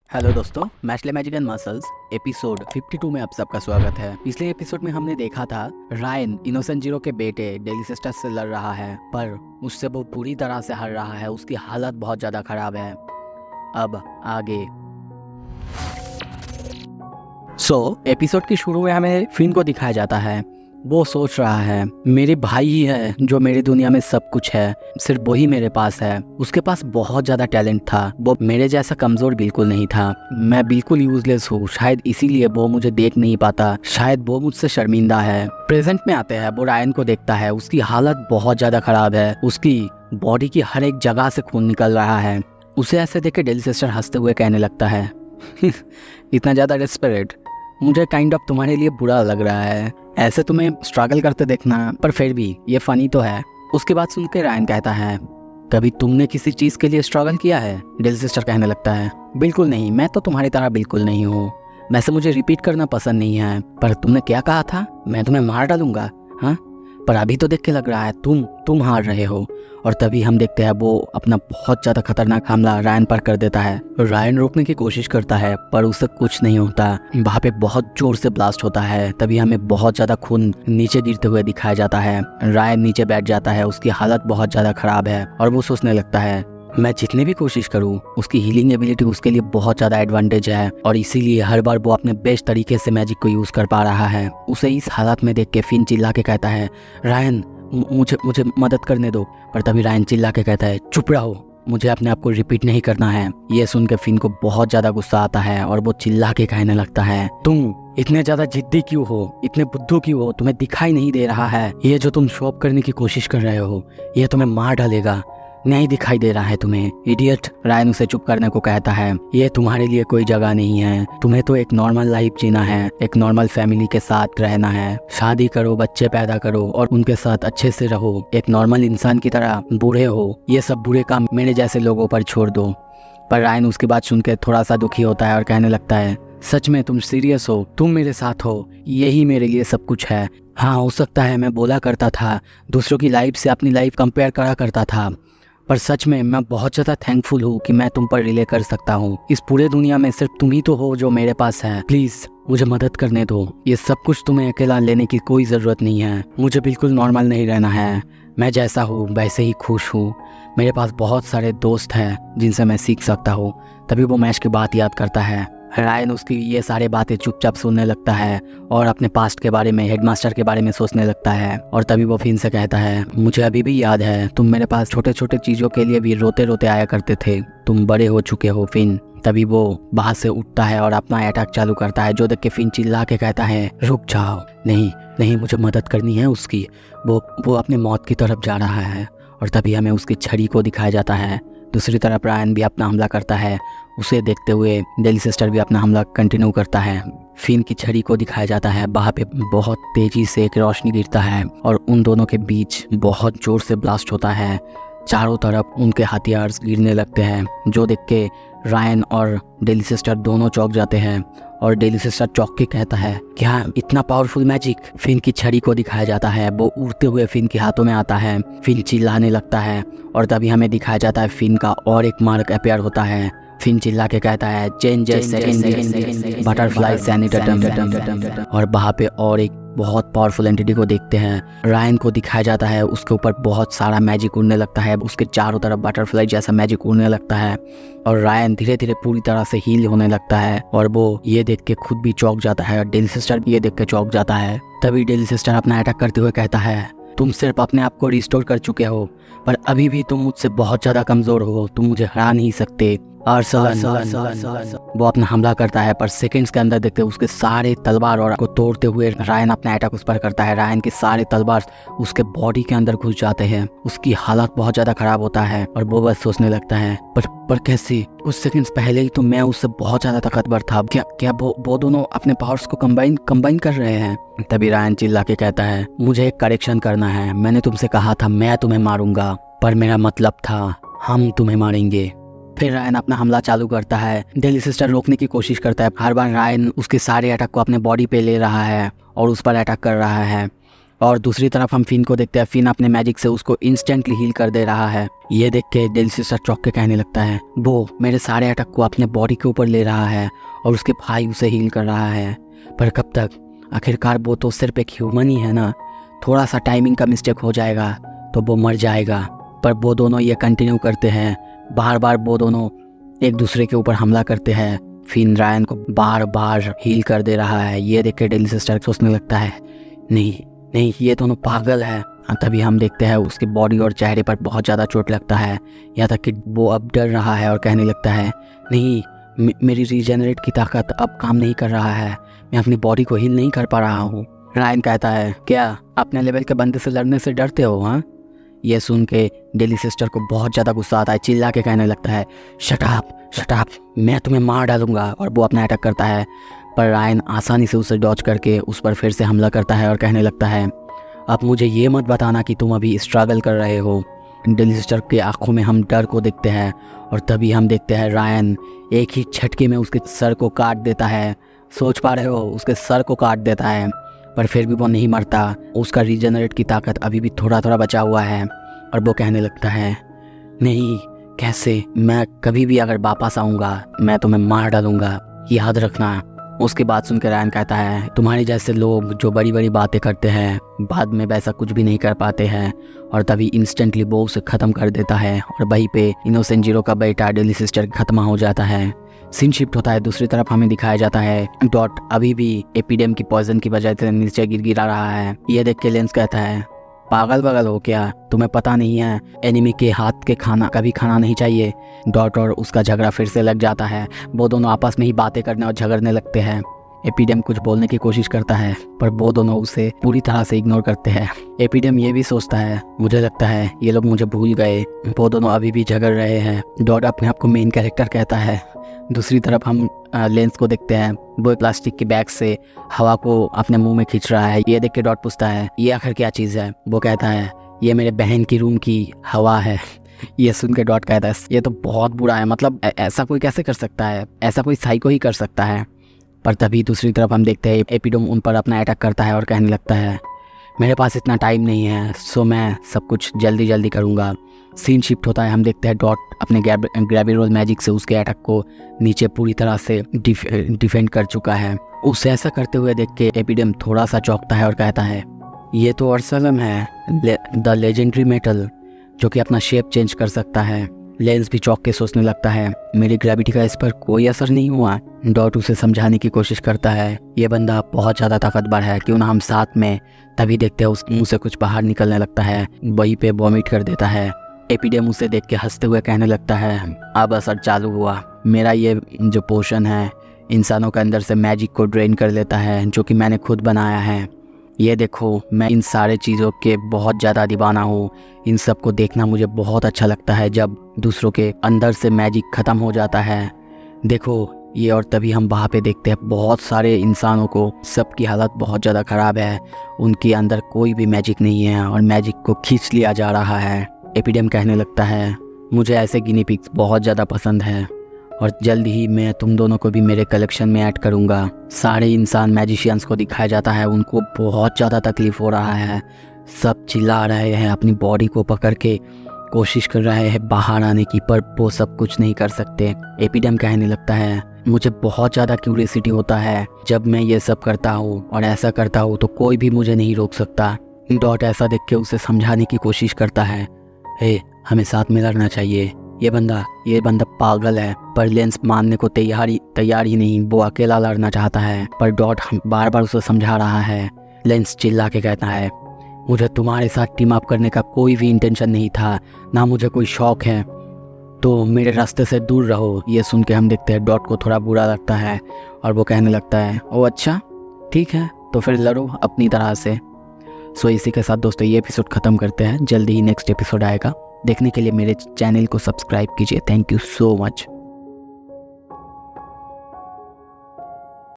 Hello दोस्तों, Mashle magic and muscles episode 52 में आप सबका स्वागत है। पिछले एपिसोड में हमने देखा था रायन इनोसेंट जीरो के बेटे डेलिसेस्टर से लड़ रहा है, पर उससे वो पूरी तरह से हार रहा है। उसकी हालत बहुत ज़्यादा खराब है। अब आगे एपिसोड की शुरू में हमें फिन को दिखाया जाता है। वो सोच रहा है मेरे भाई ही है जो मेरी दुनिया में सब कुछ है, सिर्फ वही मेरे पास है। उसके पास बहुत ज़्यादा टैलेंट था, वो मेरे जैसा कमज़ोर बिल्कुल नहीं था। मैं बिल्कुल यूजलेस हूँ, शायद इसीलिए वो मुझे देख नहीं पाता, शायद वो मुझसे शर्मिंदा है। प्रेजेंट में आते हैं, वो रायन को देखता है। उसकी हालत बहुत ज़्यादा ख़राब है, उसकी बॉडी की हर एक जगह से खून निकल रहा है। उसे ऐसे देख के डेलिसेस्टर हंसते हुए कहने लगता है इतना ज़्यादा डेस्परेट, मुझे काइंड ऑफ तुम्हारे लिए बुरा लग रहा है। ऐसे तुम्हें स्ट्रगल करते देखना, पर फिर भी ये फनी तो है। उसके बाद सुन के रायन कहता है कभी तुमने किसी चीज़ के लिए स्ट्रगल किया है? डेलिसेस्टर कहने लगता है बिल्कुल नहीं, मैं तो तुम्हारी तरह बिल्कुल नहीं हूँ। वैसे मुझे रिपीट करना पसंद नहीं है, पर तुमने क्या कहा था? मैं तुम्हें मार डालूंगा? हाँ, पर अभी तो देख के लग रहा है तुम हार रहे हो। और तभी हम देखते हैं वो अपना बहुत ज़्यादा खतरनाक हमला रायन पर कर देता है। रायन रोकने की कोशिश करता है, पर उससे कुछ नहीं होता। वहाँ पे बहुत जोर से ब्लास्ट होता है। तभी हमें बहुत ज़्यादा खून नीचे गिरते हुए दिखाया जाता है। रायन नीचे बैठ जाता है, उसकी हालत बहुत ज़्यादा ख़राब है और वो सोचने लगता है मैं जितनी भी कोशिश करूं, उसकी हीलिंग एबिलिटी उसके लिए बहुत ज़्यादा एडवांटेज है और इसीलिए हर बार वो अपने बेस्ट तरीके से मैजिक को यूज़ कर पा रहा है। उसे इस हालत में देख के फिन चिल्ला के कहता है रायन मुझे मदद करने दो। पर तभी रायन चिल्ला के कहता है चुप रहो, मुझे अपने आप को रिपीट नहीं करना है। ये सुन के फिन को बहुत ज़्यादा गुस्सा आता है और वो चिल्ला के कहने लगता है तुम इतने ज़्यादा जिद्दी क्यों हो, इतने बुद्धू क्यों हो? तुम्हें दिखाई नहीं दे रहा है ये जो तुम शॉप करने की कोशिश कर रहे हो ये तुम्हें मार डालेगा? नहीं दिखाई दे रहा है तुम्हें, इडियट? रायन उसे चुप करने को कहता है ये तुम्हारे लिए कोई जगह नहीं है। तुम्हें तो एक नॉर्मल लाइफ जीना है, एक नॉर्मल फैमिली के साथ रहना है। शादी करो, बच्चे पैदा करो और उनके साथ अच्छे से रहो, एक नॉर्मल इंसान की तरह बूढ़े हो। ये सब बुरे काम मेरे जैसे लोगों पर छोड़ दो। पर रायन उसकी बात सुन के थोड़ा सा दुखी होता है और कहने लगता है सच में तुम सीरियस हो? तुम मेरे साथ हो, यही मेरे लिए सब कुछ है। हाँ, हो सकता है मैं बोला करता था, दूसरों की लाइफ से अपनी लाइफ कंपेयर करा करता था, पर सच में मैं बहुत ज़्यादा थैंकफुल हूँ कि मैं तुम पर रिले कर सकता हूँ। इस पूरे दुनिया में सिर्फ तुम ही तो हो जो मेरे पास है। प्लीज़ मुझे मदद करने दो। ये सब कुछ तुम्हें अकेला लेने की कोई ज़रूरत नहीं है। मुझे बिल्कुल नॉर्मल नहीं रहना है। मैं जैसा हूँ वैसे ही खुश हूँ। मेरे पास बहुत सारे दोस्त हैं जिनसे मैं सीख सकता हूँ। तभी वो मैश की बात याद करता है। रायन उसकी ये सारी बातें चुपचाप सुनने लगता है और अपने पास्ट के बारे में, हेडमास्टर के बारे में सोचने लगता है। और तभी वो फिन से कहता है मुझे अभी भी याद है तुम मेरे पास छोटे छोटे चीज़ों के लिए भी रोते रोते आया करते थे। तुम बड़े हो चुके हो फिन। तभी वो बाहर से उठता है और अपना अटैक चालू करता है, जो देख के फिन चिल्ला के कहता है रुक जाओ, नहीं नहीं, मुझे मदद करनी है उसकी। वो अपनी मौत की तरफ जा रहा है। और तभी हमें उसकी छड़ी को दिखाया जाता है। दूसरी तरफ रायन भी अपना हमला करता है। उसे देखते हुए डेलिसेस्टर भी अपना हमला कंटिन्यू करता है। फिन की छड़ी को दिखाया जाता है। वहाँ पे बहुत तेजी से एक रोशनी गिरता है और उन दोनों के बीच बहुत जोर से ब्लास्ट होता है। चारों तरफ उनके हथियार गिरने लगते हैं, जो देख के रायन और डेलिसेस्टर दोनों चौंक जाते हैं। और डेलिसेस्टर चौंक के कहता है क्या इतना पावरफुल मैजिक? फिन की छड़ी को दिखाया जाता है, वो उड़ते हुए फिन के हाथों में आता है। फिन चिल्लाने लगता है और तभी हमें दिखाया जाता है फिन का और एक मार्क अपीयर होता है। फिन चिल्ला के कहता है चेंजेस बटरफ्लाई सैनिटम। और वहाँ पे और एक बहुत पावरफुल एंटिटी को देखते हैं। रायन को दिखाया जाता है, उसके ऊपर बहुत सारा मैजिक उड़ने लगता है, उसके चारों तरफ बटरफ्लाई जैसा मैजिक उड़ने लगता है और रायन धीरे धीरे पूरी तरह से हील होने लगता है। और वो ये देख के खुद भी चौंक जाता है और डेलिसेस्टर भी ये देख के चौंक जाता है। तभी डेलिसेस्टर अपना अटैक करते हुए कहता है तुम सिर्फ अपने आप को रिस्टोर कर चुके हो, पर अभी भी तुम मुझसे बहुत ज़्यादा कमज़ोर हो, तुम मुझे हरा नहीं सकते। वो अपना हमला करता है, पर सेकंड्स के अंदर देखते उसके सारे तलवार और को तोड़ते हुए रायन अपना अटैक उस पर करता है। रायन के सारे तलवार उसके बॉडी के अंदर घुस जाते हैं। उसकी हालत बहुत ज़्यादा खराब होता है और वो बस सोचने लगता है पर कैसे? कुछ सेकंड्स पहले ही तो मैं उससे बहुत ज़्यादा ताकतवर था। क्या वो दोनों अपने पावर्स को कंबाइन कर रहे हैं? तभी रायन चिल्ला के कहता है मुझे एक करेक्शन करना है। मैंने तुमसे कहा था मैं तुम्हें मारूंगा, पर मेरा मतलब था हम तुम्हें मारेंगे। फिर रायन अपना हमला चालू करता है। डेलिसेस्टर रोकने की कोशिश करता है। हर बार रायन उसके सारे अटैक को अपने बॉडी पे ले रहा है और उस पर अटैक कर रहा है। और दूसरी तरफ हम फिन को देखते हैं, फिन अपने मैजिक से उसको इंस्टेंटली हील कर दे रहा है। ये देख के डेली सिस्टर चौंक के कहने लगता है वो मेरे सारे अटैक को अपने बॉडी के ऊपर ले रहा है और उसके भाई उसे हील कर रहा है, पर कब तक? आखिरकार वो तो सिर्फ एक ह्यूमन ही है ना, थोड़ा सा टाइमिंग का मिस्टेक हो जाएगा तो वो मर जाएगा। पर वो दोनों ये कंटिन्यू करते हैं, बार बार वो दोनों एक दूसरे के ऊपर हमला करते हैं। फिन रायन को बार बार हील कर दे रहा है। ये देख के डेली सिस्टर सोचने लगता है नहीं नहीं, ये दोनों पागल है। तभी हम देखते हैं उसकी बॉडी और चेहरे पर बहुत ज़्यादा चोट लगता है, यहाँ तक कि वो अब डर रहा है और कहने लगता है नहीं, मेरी रीजेनरेट की ताकत अब काम नहीं कर रहा है, मैं अपनी बॉडी को हील नहीं कर पा रहा हूँ। रायन कहता है क्या अपने लेवल के बंदे से लड़ने से डरते हो? हाँ। ये सुन के डेली सिस्टर को बहुत ज़्यादा गुस्सा आता है, चिल्ला के कहने लगता है शट अप, मैं तुम्हें मार डालूंगा, और वो अपना अटैक करता है। पर रायन आसानी से उसे डॉज करके उस पर फिर से हमला करता है और कहने लगता है अब मुझे ये मत बताना कि तुम अभी स्ट्रगल कर रहे हो। डेली सिस्टर के आंखों में हम डर को देखते हैं और तभी हम देखते हैं रायन एक ही झटके में उसके सर को काट देता है। सोच पा रहे हो, उसके सर को काट देता है, पर फिर भी वो नहीं मरता। उसका रीजनरेट की ताकत अभी भी थोड़ा थोड़ा बचा हुआ है और वो कहने लगता है नहीं, कैसे? मैं कभी भी अगर वापस आऊँगा मैं तुम्हें मार डालूंगा, याद रखना। उसकी बात सुनकर रायन कहता है तुम्हारे जैसे लोग जो बड़ी बड़ी बातें करते हैं बाद में वैसा कुछ भी नहीं कर पाते हैं, और तभी इंस्टेंटली वो उसे ख़त्म कर देता है और वहीं पे इनोसेंट जीरो का बेटा डेली सिस्टर खत्म हो जाता है। सीन शिफ्ट होता है, दूसरी तरफ हमें दिखाया जाता है डॉट अभी भी एपिडेम की पॉइजन की वजह से नीचे गिरा रहा है। ये देख के लेंस कहता है पागल बगल हो क्या, तुम्हें पता नहीं है एनिमी के हाथ के खाना कभी खाना नहीं चाहिए। डॉट और उसका झगड़ा फिर से लग जाता है, वो दोनों आपस में ही बातें करने और झगड़ने लगते हैं। एपिडेम कुछ बोलने की कोशिश करता है पर वो दोनों उसे पूरी तरह से इग्नोर करते हैं। एपिडेम ये भी सोचता है मुझे लगता है ये लोग मुझे भूल गए, वो दोनों अभी भी झगड़ रहे हैं। डॉट अपने आप को मेन कैरेक्टर कहता है। दूसरी तरफ हम लेंस को देखते हैं, वो प्लास्टिक के बैग से हवा को अपने मुंह में खींच रहा है। ये देख के डॉट पूछता है ये आखिर क्या चीज़ है? वो कहता है ये मेरे बहन की रूम की हवा है। ये सुन के डॉट कहता है ये तो बहुत बुरा है, मतलब ऐसा कोई कैसे कर सकता है, ऐसा कोई साइको ही कर सकता है। पर तभी दूसरी तरफ हम देखते हैं एपिडोम उन पर अपना अटैक करता है और कहने लगता है मेरे पास इतना टाइम नहीं है, सो मैं सब कुछ जल्दी जल्दी करूँगा। सीन शिफ्ट होता है, हम देखते हैं डॉट अपने ग्रेविरोल मैजिक से उसके अटैक को नीचे पूरी तरह से डिफेंड कर चुका है। उसे ऐसा करते हुए देख के एपिडेम थोड़ा सा चौंकता है और कहता है ये तो अर्सलम है, द लेजेंडरी मेटल, जो कि अपना शेप चेंज कर सकता है। लेंस भी चौंक के सोचने लगता है मेरी ग्रेविटी का इस पर कोई असर नहीं हुआ। डॉट उसे समझाने की कोशिश करता है ये बंदा बहुत ज़्यादा ताकतवर है, क्यों ना हम साथ में। तभी देखते हैं उस मुंह से कुछ बाहर निकलने लगता है, वहीं पे वॉमिट कर देता है। एपिडेम उसे देख के हंसते हुए कहने लगता है अब असर चालू हुआ, मेरा ये जो पोशन है इंसानों के अंदर से मैजिक को ड्रेन कर लेता है जो कि मैंने खुद बनाया है। ये देखो मैं इन सारे चीज़ों के बहुत ज़्यादा दीवाना हूँ, इन सब को देखना मुझे बहुत अच्छा लगता है जब दूसरों के अंदर से मैजिक ख़त्म हो जाता है। देखो ये, और तभी हम वहाँ पे देखते हैं बहुत सारे इंसानों को, सबकी हालत बहुत ज़्यादा ख़राब है, उनके अंदर कोई भी मैजिक नहीं है और मैजिक को खींच लिया जा रहा है। एपिडेम कहने लगता है मुझे ऐसे गिनी पिग्स बहुत ज़्यादा पसंद है और जल्द ही मैं तुम दोनों को भी मेरे कलेक्शन में ऐड करूँगा। सारे इंसान मैजिशियंस को दिखाया जाता है, उनको बहुत ज़्यादा तकलीफ़ हो रहा है, सब चिल्ला रहे हैं, अपनी बॉडी को पकड़ के कोशिश कर रहे हैं बाहर आने की, पर वो सब कुछ नहीं कर सकते। एपिडेम कहने लगता है मुझे बहुत ज़्यादा क्यूरियोसिटी होता है जब मैं ये सब करता हूँ और ऐसा करता हूँ तो कोई भी मुझे नहीं रोक सकता। डॉट ऐसा देख के उसे समझाने की कोशिश करता है हे हमें साथ में लड़ना चाहिए, ये बंदा पागल है। पर लेंस मानने को तैयार ही नहीं, वो अकेला लड़ना चाहता है, पर डॉट बार बार उसे समझा रहा है। लेंस चिल्ला के कहता है मुझे तुम्हारे साथ टीम अप करने का कोई भी इंटेंशन नहीं था, ना मुझे कोई शौक है, तो मेरे रास्ते से दूर रहो। ये सुन के हम देखते हैं डॉट को थोड़ा बुरा लगता है और वो कहने लगता है ओ अच्छा ठीक है, तो फिर लड़ो अपनी तरह से। सो इसी के साथ दोस्तों ये एपिसोड ख़त्म करते हैं, जल्दी ही नेक्स्ट एपिसोड आएगा। देखने के लिए मेरे चैनल को सब्सक्राइब कीजिए। Thank you so much.